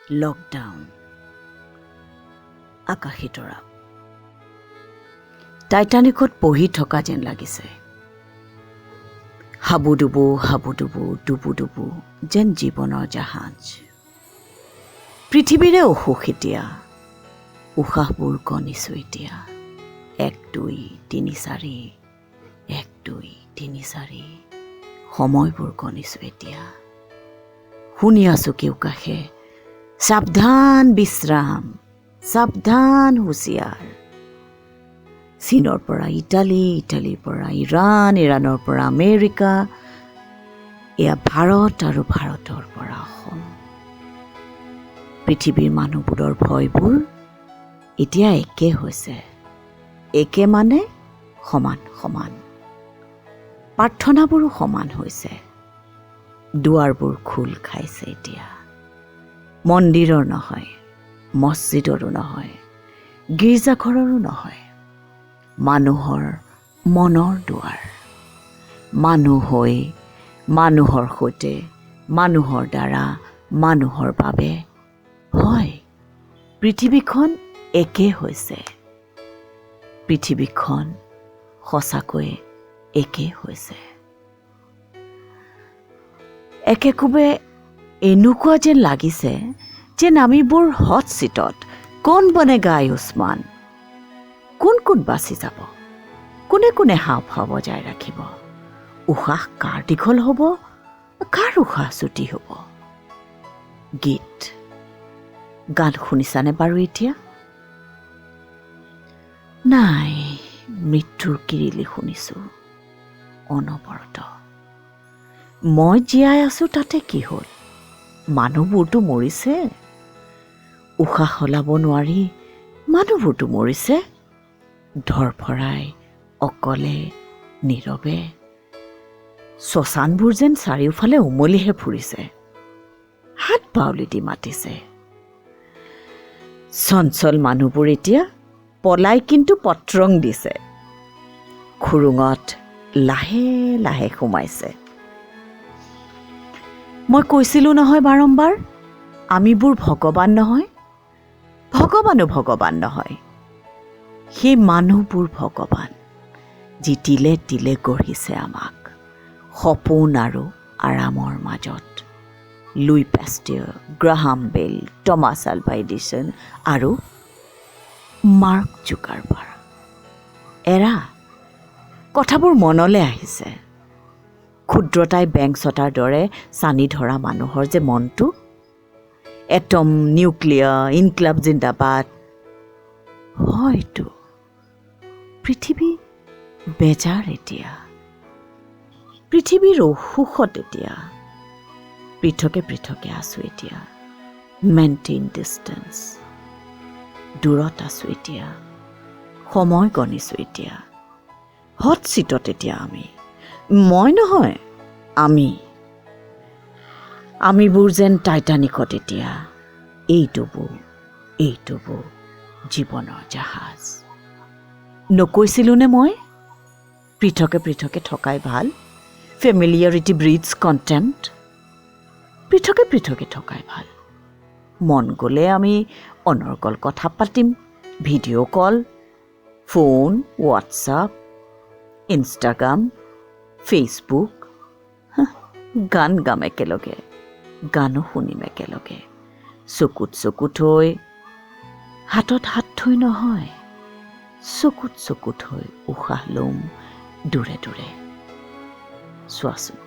Lockdown, আকাশী তৰা। টাইটানিকত পঢ়ি থকা যেন লাগিছে। হাবুডুবু হাবুডুবু ডুবু ডুবু যেন জীৱনৰ জাহাজ। পৃথিৱীৰে অসুখ এতিয়া, উশাহবোৰ গণিছোঁ এতিয়া। 1 2 3 4, 1 2 3 4, সময়বোৰ গণিছোঁ এতিয়া। শুনি আছোঁ কেউকাষে, সাৱধান বিশ্ৰাম, সাৱধান হুঁচিয়াৰ। চীনৰ পৰা ইটালী, ইটালীৰ পৰা ইৰাণ, ইৰাণৰ পৰা আমেৰিকা, এয়া ভাৰত আৰু ভাৰতৰ পৰা অসম। পৃথিৱীৰ মানুহবোৰৰ ভয়বোৰ এতিয়া একে হৈছে। একে মানে সমান সমান। প্ৰাৰ্থনাবোৰো সমান হৈছে। দুৱাৰবোৰ খোল খাইছে এতিয়া। মন্দিৰৰ নহয়, মছজিদৰো নহয়, গীৰ্জাঘৰৰো নহয়, মানুহৰ মনৰ দুৱাৰ। মানুহ হৈ, মানুহৰ সৈতে, মানুহৰ দ্বাৰা, মানুহৰ বাবে। হয়, পৃথিৱীখন একে হৈছে। পৃথিৱীখন সঁচাকৈ একে হৈছে। একেকোবে এনেকুৱা যেন লাগিছে যেন আমিবোৰ হট চিটত কোন বনেগা আয়ুষ্মান। কোন কোন বাচি যাব, কোনে কোনে হাওঁফাওঁ বজাই ৰাখিব, উশাহ কাৰ দীঘল হ'ব, কাৰ উশাহ চুটি হ'ব। গীত গান শুনিছানে বাৰু এতিয়া? নাই, মৃত্যুৰ কিৰিলি শুনিছোঁ অনবৰত। মই জীয়াই আছোঁ তাতে কি হ'ল? মানুহবোৰতো মৰিছে। উশাহ সলাব নোৱাৰি মানুহবোৰতো মৰিছে। ধৰফৰাই, অকলে, নীৰৱে। শ্মশানবোৰ যেন চাৰিওফালে উমলিহে ফুৰিছে, হাত বাউলি দি মাতিছে। চঞ্চল মানুহবোৰ এতিয়া পলাই কিন্তু পত্ৰং দিছে। খুৰুঙত লাহে লাহে সোমাইছে। মই কৈছিলোঁ নহয় বাৰম্বাৰ, আমিবোৰ ভগৱান নহয়, ভগৱানো ভগৱান নহয়। সেই মানুহবোৰ ভগৱান, যি তিলে তিলে গঢ়িছে আমাক সপোন আৰু আৰামৰ মাজত। লুই পেষ্টিয়াৰ, গ্ৰাহাম বেল, টমাছ আলভা এডিছন আৰু মাৰ্ক জুকাৰবাৰ্গ। এৰা কথাবোৰ মনলৈ আহিছে। ক্ষুদ্ৰতাই বেংছটাৰ দৰে চানি ধৰা মানুহৰ যে মনটো। এটম, নিউক্লিয়াৰ, ইনকলাব জিন্দাবাদ। হয়তো পৃথিৱী বেজাৰ এতিয়া, পৃথিৱীৰ অসুখত এতিয়া। পৃথকে পৃথকে আছোঁ এতিয়া। Maintain distance. দূৰত আছোঁ এতিয়া। সময় গণিছোঁ এতিয়া। হট চিটত এতিয়া আমি। মই নহয়, আমিবোৰ যেন টাইটানিকত এতিয়া। এইটোবো জীৱনৰ জাহাজ। নকৈছিলোঁনে মই, পৃথকে পৃথকে থকাই ভাল। ফেমিলিয়াৰিটি ব্ৰিডছ কণ্টেম্প্ট। পৃথকে পৃথকে থকাই ভাল। মন গ'লে আমি অনৰ্গল কথা পাতিম, ভিডিঅ' কল, ফোন, হোৱাটছআপ, ইনষ্টাগ্ৰাম, ফেচবুক। গান গাম একেলগে, গানো শুনিম একেলগে। চকুত চকু থৈ, হাতত হাত থৈ নহয়, চকুত চকু থৈ উশাহ লম দূৰে দূৰে। চোৱাচোন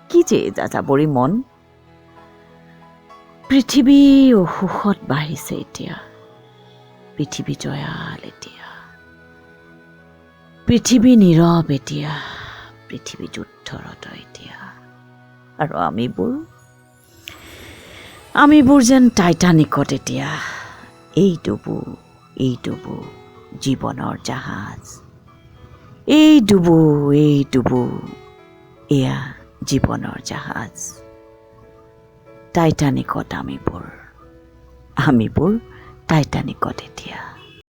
কি যে যাযাবৰী মন। পৃথিৱী অসুখত বাঢ়িছে এতিয়া। পৃথিৱী জয়াল এতিয়া। পৃথিৱী নীৰৱ এতিয়া। পৃথিৱী যুদ্ধৰত এতিয়া। আৰু আমিবোৰ যেন টাইটানিকত এতিয়া। এইটোবো জীৱনৰ জাহাজ। এইটোবো এয়া জীৱনৰ জাহাজ। টাইটানিকত আমিবোৰ টাইটানিকত এতিয়া।